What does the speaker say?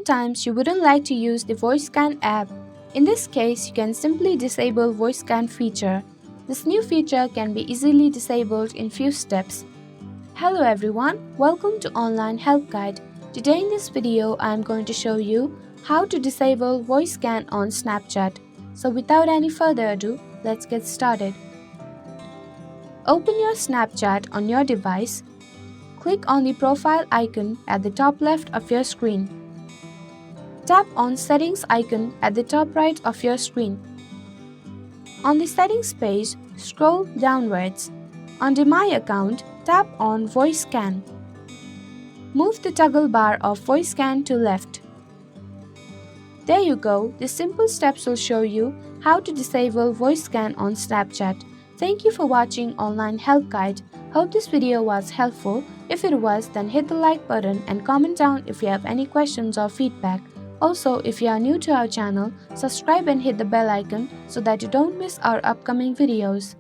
Sometimes you wouldn't like to use the VoiceScan app. In this case, you can simply disable VoiceScan feature. This new feature can be easily disabled in few steps. Hello everyone, welcome to Online Help Guide. Today in this video, I am going to show you how to disable VoiceScan on Snapchat. So without any further ado, let's get started. Open your Snapchat on your device. Click on the profile icon at the top left of your screen. Tap on Settings icon at the top right of your screen. On the Settings page, scroll downwards. Under My Account, tap on VoiceScan. Move the toggle bar of VoiceScan to left. There you go, the simple steps will show you how to disable VoiceScan on Snapchat. Thank you for watching Online Help Guide. Hope this video was helpful. If it was, then hit the like button and comment down if you have any questions or feedback. Also, if you are new to our channel, subscribe and hit the bell icon so that you don't miss our upcoming videos.